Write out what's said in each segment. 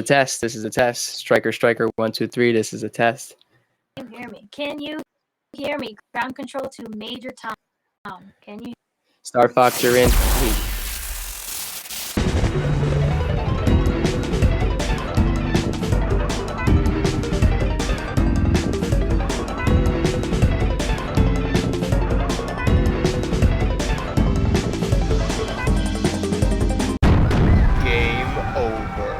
test. This is a test. Striker, striker, 1, 2, 3. This is a test. Can you hear me? Can you hear me? Ground control to Major Tom. Can you? Star Fox, you're in. Game over.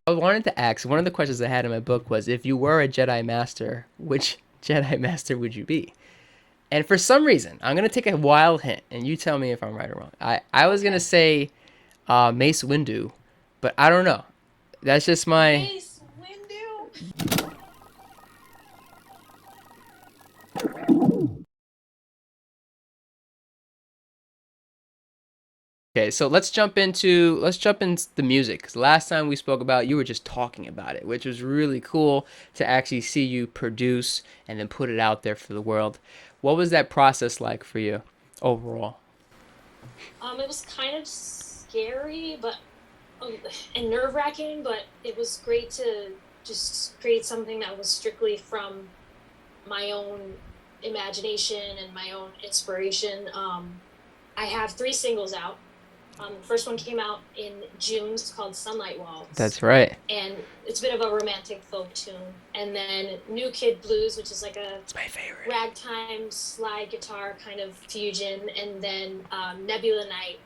I wanted to ask, one of the questions I had in my book was, if you were a Jedi Master, which Jedi Master would you be? And for some reason, I'm going to take a wild hint, and you tell me if I'm right or wrong. I was going to say Mace Windu, but I don't know. That's just my... Mace Windu? Okay, so let's jump into the music. 'Cause last time we spoke about, you were just talking about it, which was really cool to actually see you produce and then put it out there for the world. What was that process like for you overall? It was kind of scary, but and nerve-wracking, but it was great to just create something that was strictly from my own imagination and my own inspiration. I have 3 singles out. The first one came out in June. It's called Sunlight Waltz. That's right. And it's a bit of a romantic folk tune. And then New Kid Blues, which is like It's my favorite. ragtime slide guitar kind of fusion. And then Nebula Night,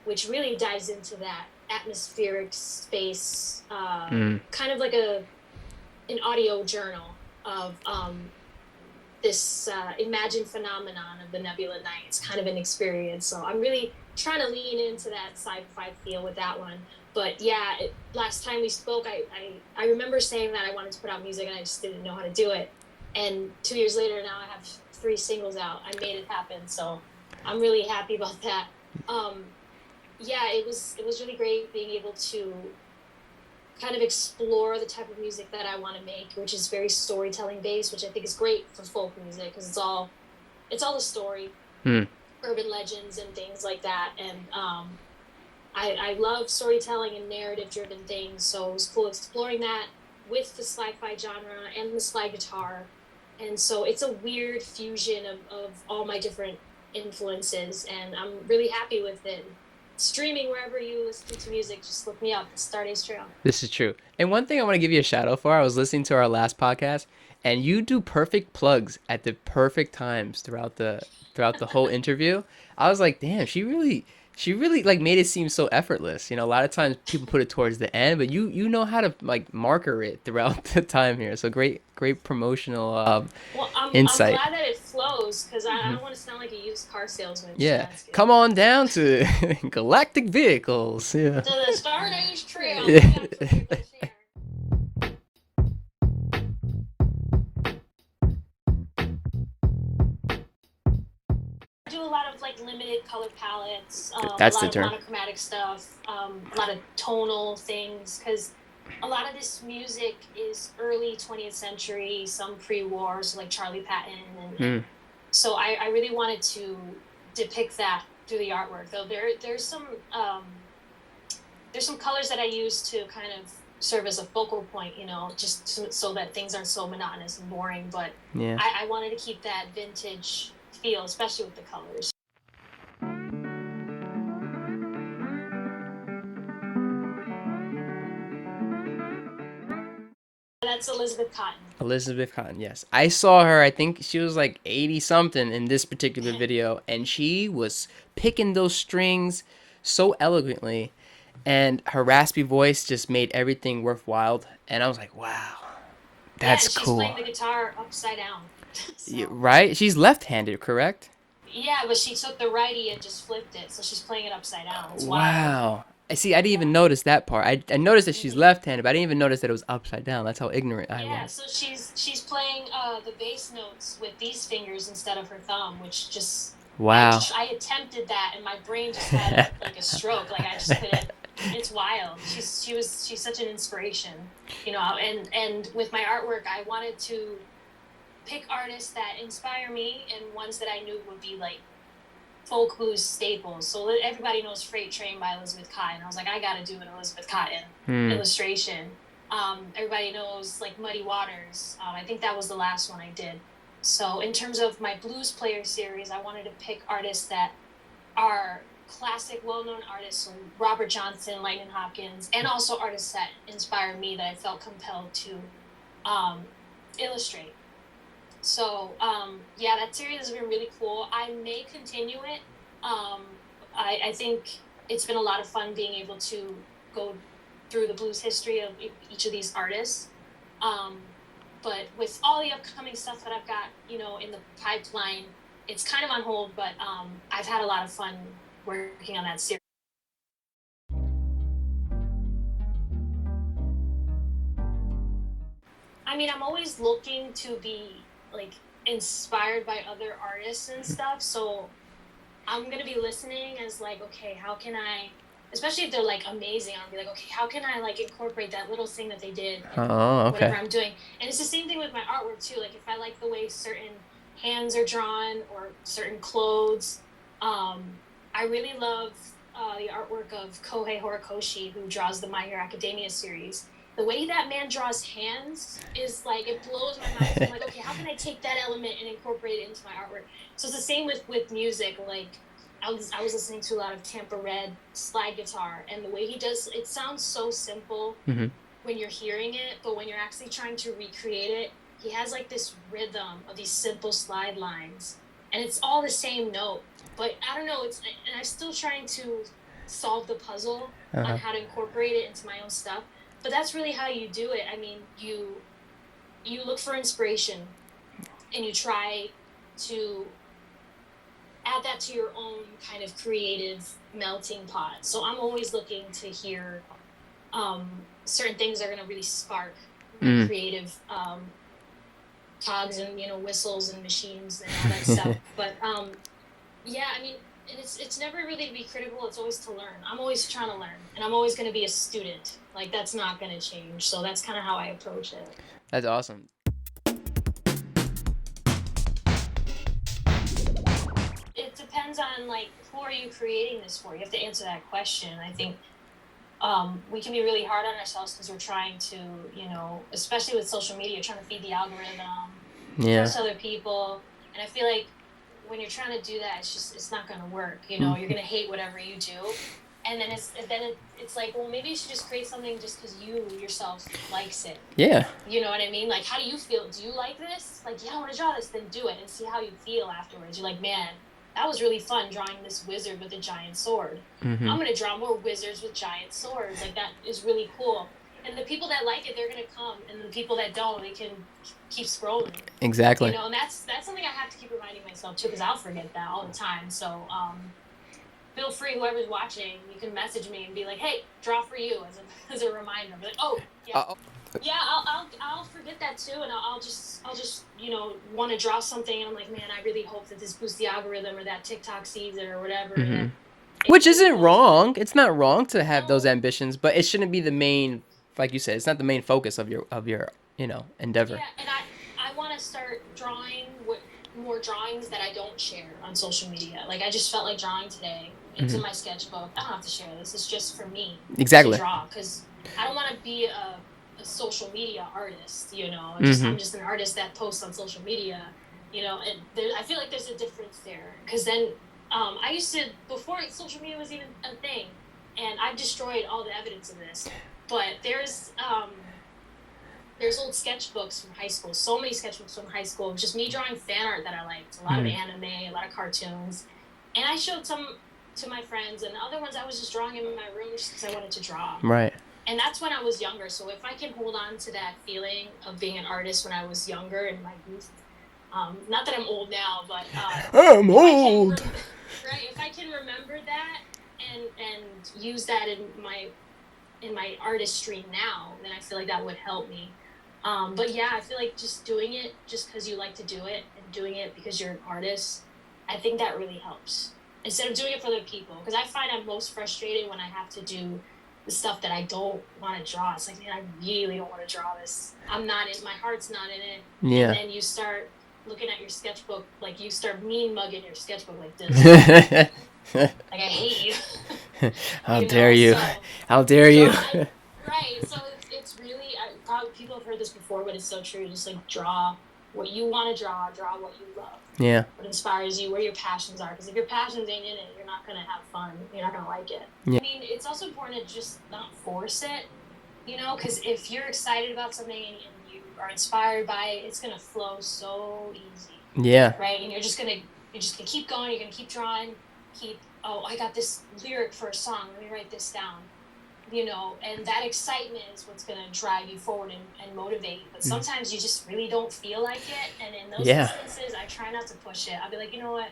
which really dives into that atmospheric space, kind of like an audio journal of this imagined phenomenon of the Nebula Night. It's kind of an experience. So I'm really trying to lean into that sci-fi feel with that one. But yeah, last time we spoke, I remember saying that I wanted to put out music and I just didn't know how to do it. And 2 years later, now I have 3 singles out. I made it happen. So I'm really happy about that. Yeah, it was really great being able to kind of explore the type of music that I want to make, which is very storytelling based, which I think is great for folk music because it's all a story, urban legends and things like that. And I love storytelling and narrative driven things, so it was cool exploring that with the sci-fi genre and the slide guitar. And so it's a weird fusion of all my different influences, and I'm really happy with it. Streaming wherever you listen to music, just look me up. Stardust Trail. This is true. And one thing I want to give you a shout out for, I was listening to our last podcast, and you do perfect plugs at the perfect times throughout the whole interview. I was like, damn, she really like made it seem so effortless. You know, a lot of times people put it towards the end, but you know how to like marker it throughout the time here. So great promotional insight. I'm glad that it flows because I don't want to sound like a used car salesman. Yeah, come on down to Galactic Vehicles. Yeah. To the Stardust Trail. Yeah. I do a lot of like limited color palettes, That's a the lot term. of monochromatic stuff, a lot of tonal things, because a lot of this music is early 20th century, some pre-war, so like Charlie Patton, and so I really wanted to depict that through the artwork. Though there's some colors that I use to kind of serve as a focal point, you know, just so that things aren't so monotonous and boring. But Yeah. I wanted to keep that vintage feel, especially with the colors. that's Elizabeth Cotten. Elizabeth Cotten, yes. I saw her, I think she was like 80 something in this particular video, and she was picking those strings so eloquently, and her raspy voice just made everything worthwhile. And I was like, wow, Yeah, that's and she's cool. playing the guitar upside down. So Right? She's left handed, correct? yeah, but she took the righty and just flipped it, so she's playing it upside down. It's wild. Wow. I see, I didn't even notice that part. I noticed that she's Hmm. left handed, but I didn't even notice that it was upside down. That's how ignorant I Yeah, was. so she's playing the bass notes with these fingers instead of her thumb, which just Wow. I attempted that and my brain just had like a stroke. Like I just couldn't. It's wild. She's such an inspiration, you know. And with my artwork, I wanted to pick artists that inspire me and ones that I knew would be like folk blues staples. So everybody knows Freight Train by Elizabeth Cotten. I was like, I got to do an Elizabeth Cotten illustration. Everybody knows like Muddy Waters. I think that was the last one I did. So in terms of my blues player series, I wanted to pick artists that are classic, well-known artists, so Robert Johnson, Lightning Hopkins, and also artists that inspire me that I felt compelled to illustrate. So yeah, that series has been really cool. I may continue it. I think it's been a lot of fun being able to go through the blues history of each of these artists. But with all the upcoming stuff that I've got, you know, in the pipeline, it's kind of on hold, but I've had a lot of fun working on that series. I mean, I'm always looking to be like inspired by other artists and stuff, so I'm gonna be listening as like, okay, how can I, especially if they're like amazing, I'll be like, okay, how can I like incorporate that little thing that they did in Oh, whatever okay. I'm doing? And it's the same thing with my artwork too. Like if I like the way certain hands are drawn or certain clothes, I really love the artwork of Kohei Horikoshi, who draws the My Hero Academia series. The way that man draws hands is like, it blows my mind. So I'm like, okay, how can I take that element and incorporate it into my artwork? So it's the same with music. Like I was listening to a lot of Tampa Red slide guitar, and the way he does it sounds so simple when you're hearing it, but when you're actually trying to recreate it, he has like this rhythm of these simple slide lines, and it's all the same note. But I don't know, and I'm still trying to solve the puzzle on how to incorporate it into my own stuff. But that's really how you do it. I mean, you look for inspiration and you try to add that to your own kind of creative melting pot. So I'm always looking to hear certain things that are going to really spark my creative cogs and, you know, whistles and machines and all that stuff. But yeah, I mean, it's never really to be critical. It's always to learn. I'm always trying to learn, and I'm always going to be a student. Like that's not going to change. So that's kind of how I approach it. That's awesome. It depends on like who are you creating this for. You have to answer that question. I think we can be really hard on ourselves because we're trying to, you know, especially with social media, trying to feed the algorithm, trust other people, and I feel like when you're trying to do that, it's not going to work. You know, you're going to hate whatever you do, and then it's like, well, maybe you should just create something just because you yourself likes it. Yeah. You know what I mean? Like, how do you feel? Do you like this? Like, yeah, I want to draw this. Then do it and see how you feel afterwards. You're like, man, that was really fun drawing this wizard with a giant sword. I'm going to draw more wizards with giant swords. Like, that is really cool. And the people that like it, they're going to come. And the people that don't, they can keep scrolling. Exactly. You know, and that's something I have to keep reminding myself, too, because I'll forget that all the time. So, feel free, whoever's watching, you can message me and be like, hey, draw for you as a reminder. Be like, oh, yeah. Yeah, I'll forget that too, and I'll just you know, want to draw something, and I'm like, man, I really hope that this boosts the algorithm, or that TikTok sees it, or whatever. Which isn't wrong. It's not wrong to have those ambitions, but it shouldn't be the main, like you said, it's not the main focus of your you know, endeavor. Yeah, and I want to start drawing more drawings that I don't share on social media. Like I just felt like drawing today. It's in my sketchbook. I don't have to share this. It's just for me to draw, because I don't want to be a social media artist, you know. I'm just an artist that posts on social media, you know, and I feel like there's a difference there, because then I used to, before social media was even a thing, and I've destroyed all the evidence of this, but there's there's old sketchbooks from high school, so many sketchbooks from high school, just me drawing fan art that I liked, a lot of anime, a lot of cartoons, and I showed some to my friends, and the other ones I was just drawing in my room just because I wanted to draw. Right. And that's when I was younger, so if I can hold on to that feeling of being an artist when I was younger in my youth, not that I'm old now, but I'm old. Right, if I can remember that and use that in my artistry now, then I feel like that would help me. But yeah, I feel like just doing it just because you like to do it and doing it because you're an artist, I think that really helps. Instead of doing it for other people, because I find I'm most frustrated when I have to do the stuff that I don't want to draw. It's like, man, I really don't want to draw this. I'm not in, my heart's not in it. Yeah. And then you start looking at your sketchbook, like you start mean mugging your sketchbook like this. Like, I hate you. How dare you? So, how dare you? Right. So it's really, probably people have heard this before, but it's so true. Just like draw what you want to draw what you love. Yeah. What inspires you, where your passions are. Because if your passions ain't in it, you're not going to have fun. You're not going to like it. Yeah. I mean, it's also important to just not force it, you know, because if you're excited about something and you are inspired by it, it's going to flow so easy. Yeah. Right? And you're just going to keep going. You're going to keep drawing. Oh, I got this lyric for a song. Let me write this down. You know, and that excitement is what's going to drive you forward and motivate you. But sometimes you just really don't feel like it. And in those instances, I try not to push it. I'll be like, you know what?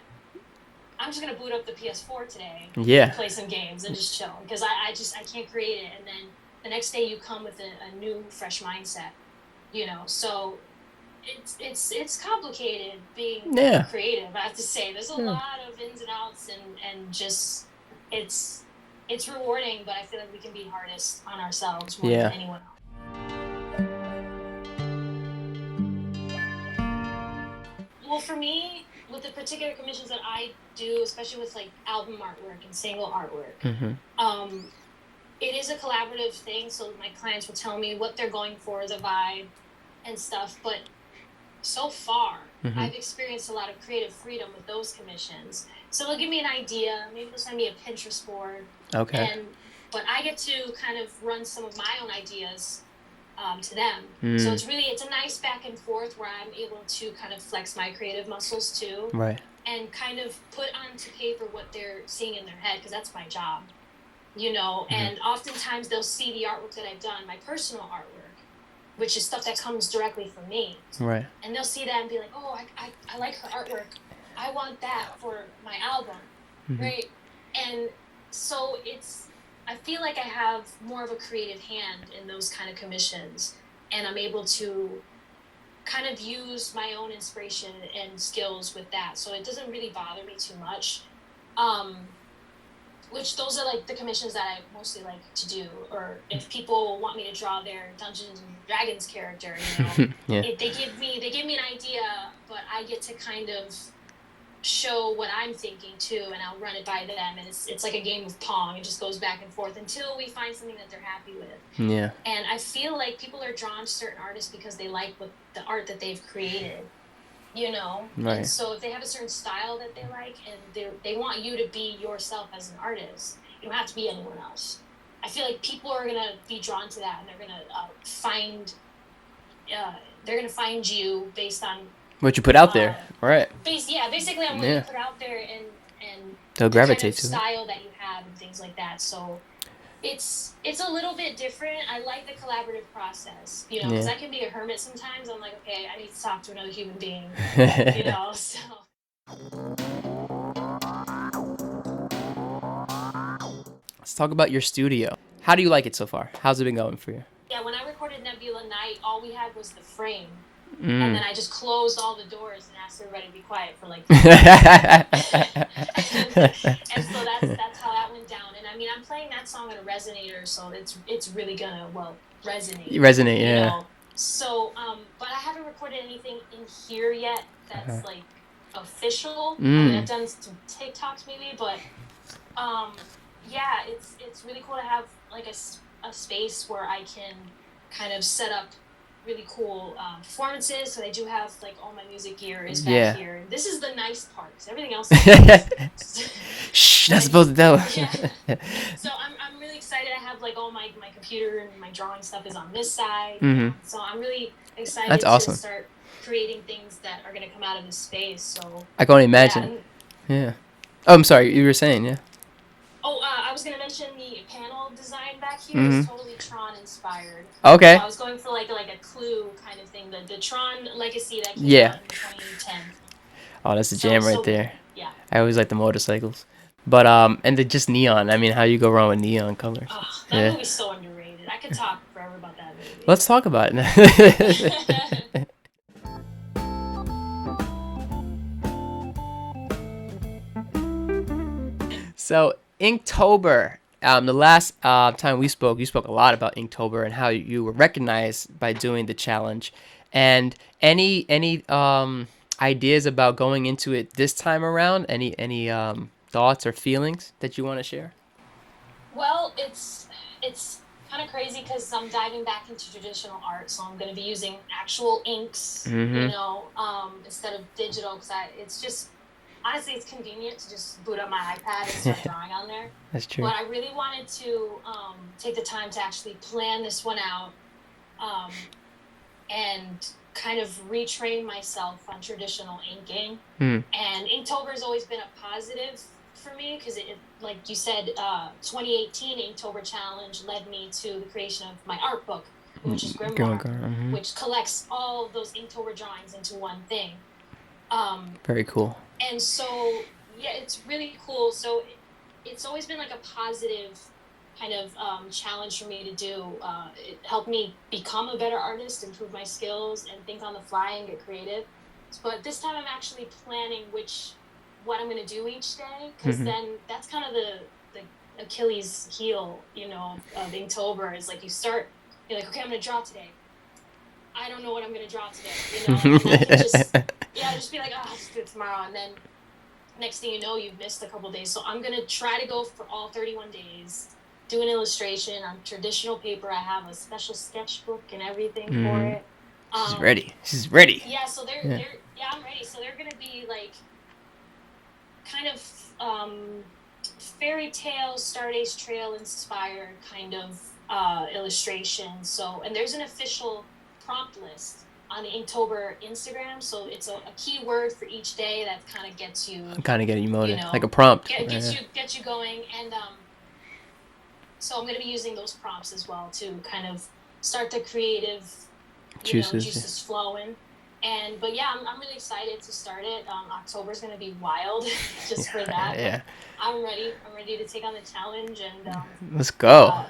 I'm just going to boot up the PS4 today. Yeah. Play some games and just chill. Because I can't create it. And then the next day you come with a new, fresh mindset. You know, so it's complicated being creative, I have to say. There's a lot of ins and outs and just it's rewarding, but I feel like we can be hardest on ourselves more than anyone else. Well, for me, with the particular commissions that I do, especially with like album artwork and single artwork, it is a collaborative thing. So my clients will tell me what they're going for, the vibe and stuff. But so far, I've experienced a lot of creative freedom with those commissions. So they'll give me an idea, maybe they'll send me a Pinterest board. Okay. But I get to kind of run some of my own ideas to them. So it's a nice back and forth where I'm able to kind of flex my creative muscles too. Right. And kind of put onto paper what they're seeing in their head, because that's my job. You know, and oftentimes they'll see the artwork that I've done, my personal artwork, which is stuff that comes directly from me. Right. And they'll see that and be like, oh, I like her artwork. I want that for my album. Right. And so I feel like I have more of a creative hand in those kind of commissions, and I'm able to kind of use my own inspiration and skills with that. So it doesn't really bother me too much. Which those are like the commissions that I mostly like to do. Or if people want me to draw their Dungeons and Dragons character, you know, they give me an idea, but I get to kind of show what I'm thinking too, and I'll run it by them, and it's like a game of Pong. It just goes back and forth until we find something that they're happy with. Yeah. And I feel like people are drawn to certain artists because they like the art that they've created. You know, right. And so if they have a certain style that they like, and they want you to be yourself as an artist, you don't have to be anyone else. I feel like people are gonna be drawn to that, and they're gonna find you based on what you put out there, right? Basically on what you put out there, and they'll gravitate to the style that you have and things like that. So it's a little bit different. I like the collaborative process, you know, because I can be a hermit sometimes. I'm like, okay, I need to talk to another human being, you know. So let's talk about your studio. How do you like it so far? How's it been going for you? Yeah, when I recorded Nebula Night, all we had was the frame. And then I just closed all the doors and asked everybody to be quiet for like and so that's how that went down. And I mean, I'm playing that song on a resonator, so it's really gonna resonate. Resonate, yeah. You know? So but I haven't recorded anything in here yet that's like official. I mean, I've done some TikToks maybe, but yeah, it's really cool to have like a space where I can kind of set up really cool performances. So they do have like all my music gear is back here. This is the nice part, because everything else is shh, not supposed to tell. Yeah. So I'm really excited excited. I have like all my computer and my drawing stuff is on this side. Mm-hmm. So I'm really excited That's to awesome. start creating things that are going to come out of this space. So I can only imagine. Yeah. Oh, I'm sorry. You were saying, yeah. I was gonna mention the panel design back here is totally Tron inspired. Okay. So I was going for like a clue kind of thing, the Tron Legacy that came Yeah. out in 2010. Oh, that's a jam right there. Yeah. I always like the motorcycles. But and the just neon. I mean, how you go wrong with neon colors? Oh, that movie's so underrated. I could talk forever about that movie. Let's talk about it. So Inktober. The last time we spoke, you spoke a lot about Inktober and how you were recognized by doing the challenge. And any ideas about going into it this time around? Any thoughts or feelings that you want to share? Well, it's kind of crazy because I'm diving back into traditional art, so I'm going to be using actual inks, instead of digital. Because it's just honestly, it's convenient to just boot up my iPad and start drawing on there. That's true. But I really wanted to take the time to actually plan this one out, and kind of retrain myself on traditional inking. And Inktober has always been a positive for me because it, like you said, 2018 Inktober challenge led me to the creation of my art book, which is Grimoire, which collects all of those Inktober drawings into one thing. Very cool. And so, yeah, it's really cool. So it's always been like a positive kind of challenge for me to do. It helped me become a better artist, improve my skills, and think on the fly and get creative. But this time I'm actually planning what I'm going to do each day, because then that's kind of the Achilles heel, of Inktober, is like you're like, okay, I'm going to draw today. I don't know what I'm going to draw today, and I just be like, I'll just do it tomorrow, and then next thing you know, you've missed a couple days. So I'm going to try to go for all 31 days, do an illustration on traditional paper. I have a special sketchbook and everything for it. She's ready. She's ready. Yeah, so I'm ready. So they're going to be like kind of fairy tale, Stardust Trail inspired kind of illustration. So, and there's an official prompt list on the Inktober Instagram, so it's a keyword for each day that kind of gets you. Kind of getting you motivated, like a prompt. Gets you going, and so I'm going to be using those prompts as well to kind of start the creative juices flowing. But yeah, I'm really excited to start it. October's going to be wild just for that. Yeah. I'm ready to take on the challenge, and let's go.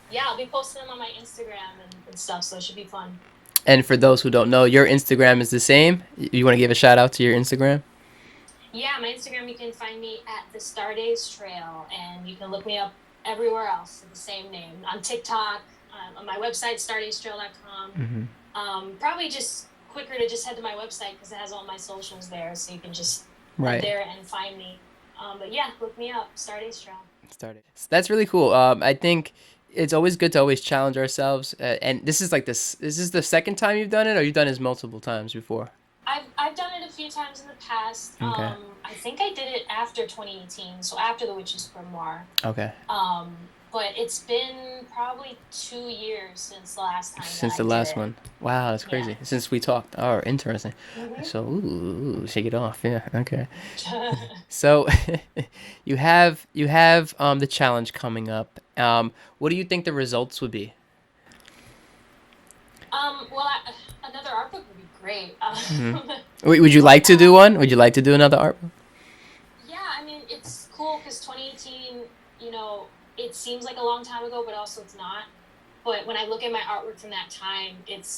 Yeah, I'll be posting them on my Instagram and stuff, so it should be fun. And for those who don't know, your Instagram is the same. You want to give a shout out to your Instagram? Yeah, my Instagram, you can find me at the Stardust Trail, and you can look me up everywhere else with the same name. On TikTok, on my website, stardusttrail.com. Probably just quicker to just head to my website because it has all my socials there, so you can just head there and find me. But yeah, look me up, Stardust Trail. That's really cool. I think it's always good to always challenge ourselves. And this is the second time you've done it, or you've done this multiple times before? I've done it a few times in the past. Okay. I think I did it after 2018, so after the Witch's Grimoire. Okay. But it's been probably 2 years since the last time. Since the last one. Wow, that's crazy. Yeah. Since we talked. Oh, interesting. So, ooh, shake it off. Yeah. Okay. So, you have the challenge coming up. What do you think the results would be? Well, another art book would be great. Would you like to do one? Would you like to do another art book? Yeah, I mean, it's cool because 2018, it seems like a long time ago, but also it's not. But when I look at my artwork from that time,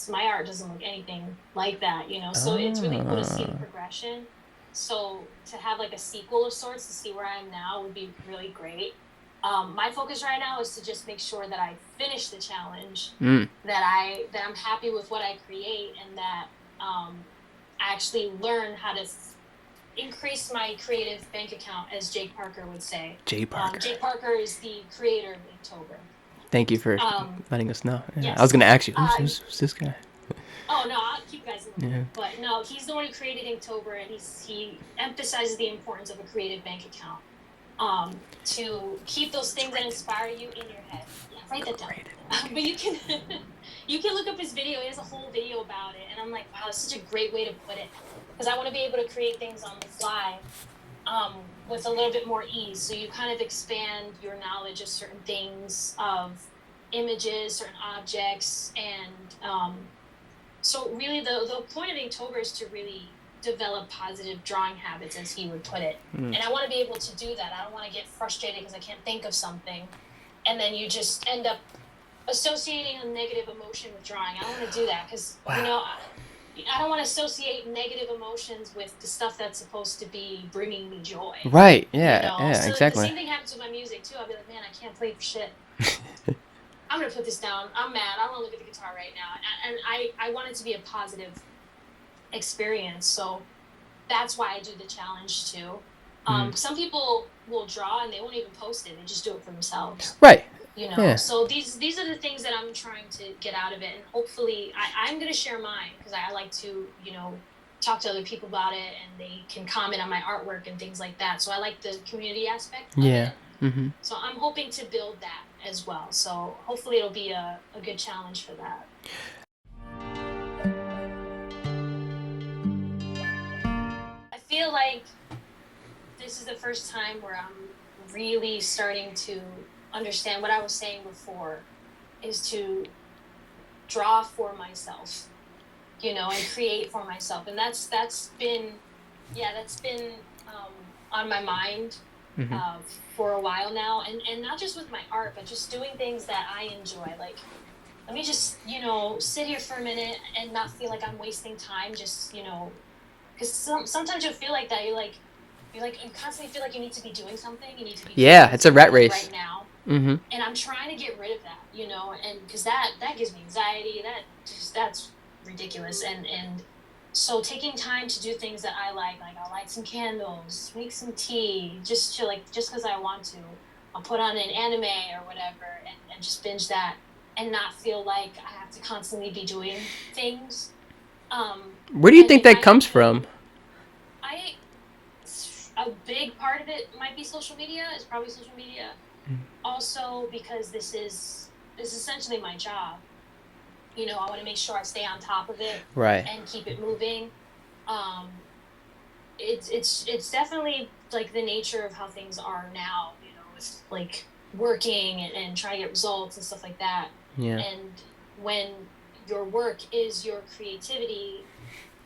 my art doesn't look anything like that, So it's really cool to see the progression. So to have like a sequel of sorts to see where I am now would be really great. My focus right now is to just make sure that I finish the challenge, that I'm happy with what I create, and that I actually learn how to increase my creative bank account, as Jake Parker would say. Jake Parker is the creator of Inktober. Thank you for letting us know. Yeah. Yes. I was going to ask you, who's this guy? Oh, no, I'll keep you guys in the loop. But no, he's the one who created Inktober, and he emphasizes the importance of a creative bank account. to keep those things that inspire you in your head. Yeah, write that down. But you can you can look up his video. He has a whole video about it, and I'm like, wow, that's such a great way to put it, because I want to be able to create things on the fly with a little bit more ease. So you kind of expand your knowledge of certain things, of images, certain objects, and so really the point of Inktober is to really develop positive drawing habits, as he would put it. And I want to be able to do that. I don't want to get frustrated because I can't think of something, and then you just end up associating a negative emotion with drawing. I don't want to do that, because you know, I don't want to associate negative emotions with the stuff that's supposed to be bringing me joy. Right. Yeah. You know? Yeah. So Exactly. the same thing happens with my music too. I'll be like, man, I can't play for shit. I'm gonna put this down. I'm mad. I don't want to look at the guitar right now. And I want it to be a positive experience. So that's why I do the challenge too. Some people will draw and they won't even post it. They just do it for themselves. Right. You know. Yeah. So these are the things that I'm trying to get out of it, and hopefully I'm gonna share mine, because I like to, you know, talk to other people about it, and they can comment on my artwork and things like that. So I like the community aspect of it. Mm-hmm. So I'm hoping to build that as well. So hopefully it'll be a good challenge for that. I feel like this is the first time where I'm really starting to understand what I was saying before, is to draw for myself, you know, and create for myself. And that's been on my mind for a while now, and not just with my art, but just doing things that I enjoy. Like, let me just, you know, sit here for a minute and not feel like I'm wasting time, just, you know, because sometimes you'll feel like that. You constantly feel like you need to be doing something. You need to be it's a rat race right now. Mm-hmm. And I'm trying to get rid of that, you know, and because that gives me anxiety. That's ridiculous. And so taking time to do things that I like I'll light some candles, make some tea, just because I want to. I'll put on an anime or whatever and just binge that, and not feel like I have to constantly be doing things. Where do you think that comes from? A big part of it might be social media. It's probably social media. Also, because this is essentially my job. You know, I want to make sure I stay on top of it, right, and keep it moving. It's definitely like the nature of how things are now. You know, with like working and trying to get results and stuff like that. Yeah. And when your work is your creativity,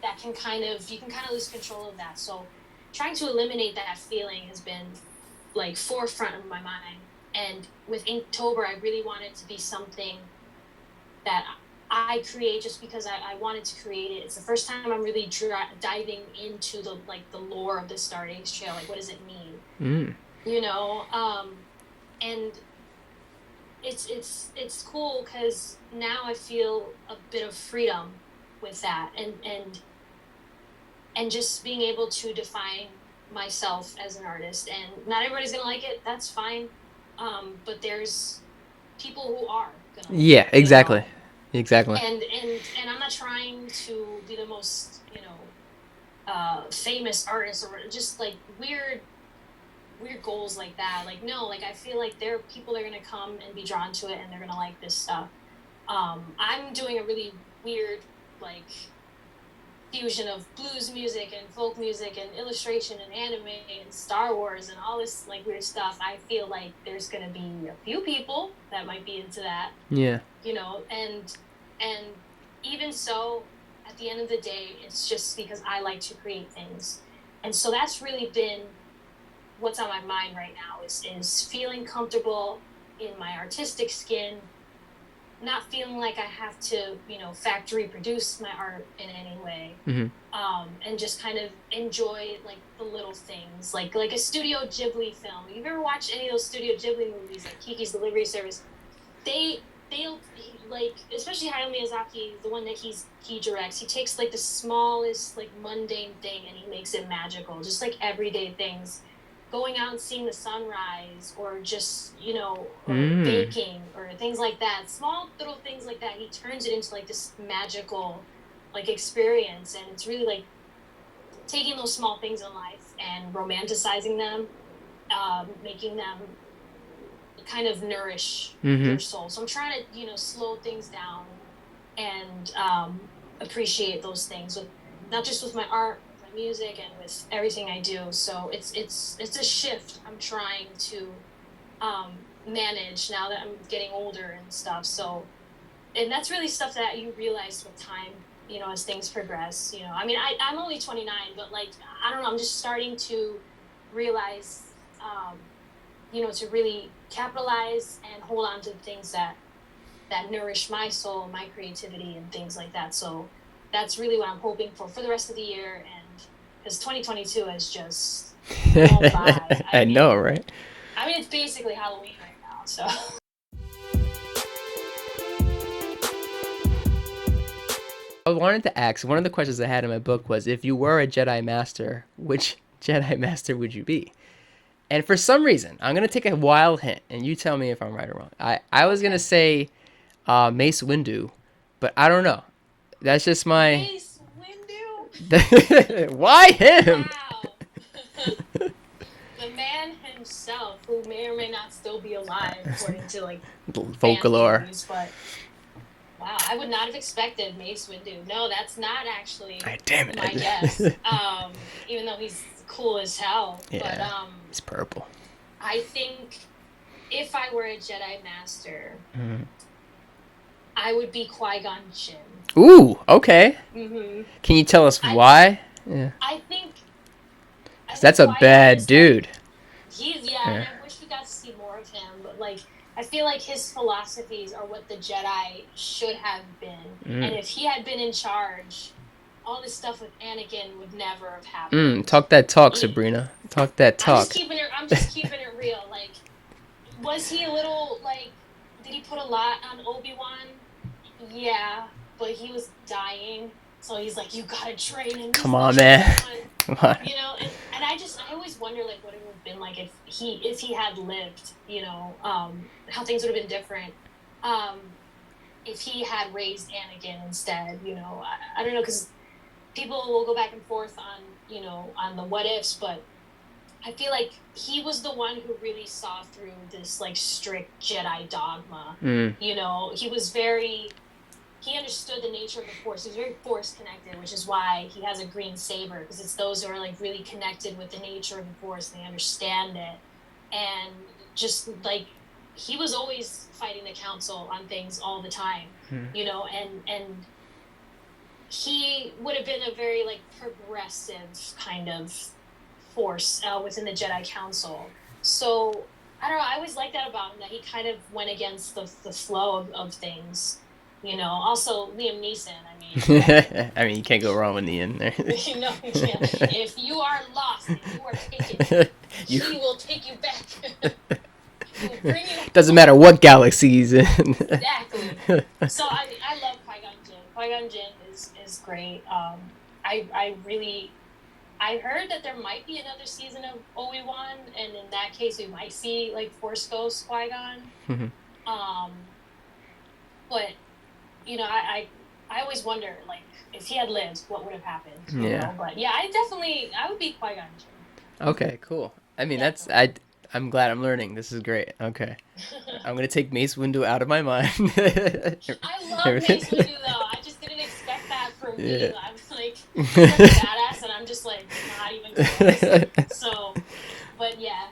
you can kind of lose control of that. So trying to eliminate that feeling has been like forefront of my mind. And with Inktober, I really wanted to be something that I create just because I wanted to create it. It's the first time I'm really diving into the lore of the Stardust Trail. Like, what does it mean? You know, and it's cool because now I feel a bit of freedom with that, and just being able to define myself as an artist. And not everybody's gonna like it. That's fine. But there's people who are gonna like it, exactly. You know? Exactly. And I'm not trying to be the most, you know, famous artist or just like weird goals like that. Like, no, like I feel like there are people that are gonna come and be drawn to it and they're gonna like this stuff. I'm doing a really weird like fusion of blues music and folk music and illustration and anime and Star Wars and all this like weird stuff. I feel like there's gonna be a few people that might be into that. Yeah. You know, and even so, at the end of the day, it's just because I like to create things. And so that's really been what's on my mind right now is feeling comfortable in my artistic skin, not feeling like I have to, you know, factory produce my art in any way. And just kind of enjoy like the little things, like a Studio Ghibli film. You've ever watched any of those Studio Ghibli movies, like Kiki's Delivery Service? They'll like, especially Hayao Miyazaki, the one that he directs, he takes like the smallest like mundane thing and he makes it magical, just like everyday things. Going out and seeing the sunrise, or just, you know, or baking, or things like that. Small little things like that. He turns it into like this magical, like experience, and it's really like taking those small things in life and romanticizing them, making them kind of nourish Mm-hmm. your soul. So I'm trying to, slow things down and appreciate those things with not just with my art, with my music, and with everything I do. So it's a shift I'm trying to manage now that I'm getting older and stuff. So, and that's really stuff that you realize with time, as things progress. I mean, I'm only 29, but like I don't know, I'm just starting to realize, to really capitalize and hold on to the things that nourish my soul, my creativity, and things like that. So that's really what I'm hoping for the rest of the year, and because 2022 has just gone by. I know, right? I mean, it's basically Halloween right now, so. I wanted to ask, one of the questions I had in my book was, if you were a Jedi Master, which Jedi Master would you be? And for some reason, I'm going to take a wild hint, and you tell me if I'm right or wrong. I was going to say Mace Windu, but I don't know. That's just my... Mace Windu? Why him? Wow. The man himself, who may or may not still be alive, according to like Folklore. Theories, but wow, I would not have expected Mace Windu. No, that's not actually Damn it. my guess. Even though he's cool as hell. Yeah, But it's purple. I think if I were a Jedi Master, I would be Qui-Gon Jinn. Ooh, okay. Mm-hmm. Can you tell us why? Yeah. I think That's a Qui-Gon bad is, dude. And I wish we got to see more of him, but like I feel like his philosophies are what the Jedi should have been. And if he had been in charge, all this stuff with Anakin would never have happened. Talk that talk, Sabrina. Talk that talk. I'm just keeping it real. Like, was he a little like? Did he put a lot on Obi-Wan? Yeah, but he was dying, so he's like, "You gotta train him." Come on, man. Come on. And I always wonder like what it would have been like if he had lived. How things would have been different. If he had raised Anakin instead. I don't know, because people will go back and forth on the what ifs, but I feel like he was the one who really saw through this like strict Jedi dogma. He understood the nature of the Force. He was very Force connected, which is why he has a green saber, because it's those who are like really connected with the nature of the Force. They understand it, and just like he was always fighting the Council on things all the time, and he would have been a very like progressive kind of Force within the Jedi Council. So I don't know. I always liked that about him, that he kind of went against the flow of things. Also Liam Neeson. I mean, you can't go wrong with Ian there. No, you can't. If you are lost and you are taken, he will take you back. He will bring you. Doesn't matter what galaxy he's in. Exactly. So I love Qui-Gon Jinn. Qui-Gon Jinn is great. I heard that there might be another season of Obi-Wan, and in that case, we might see like Force Ghost Qui-Gon. But I always wonder, like, if he had lived, what would have happened? But yeah, I would be Qui-Gon Jinn. Okay, cool. I mean, I'm glad I'm learning. This is great. Okay. I'm gonna take Mace Windu out of my mind. I love Mace Windu though. I just didn't expect that from me. I was like, he's like a badass, and I'm just like not even close. So, but yeah,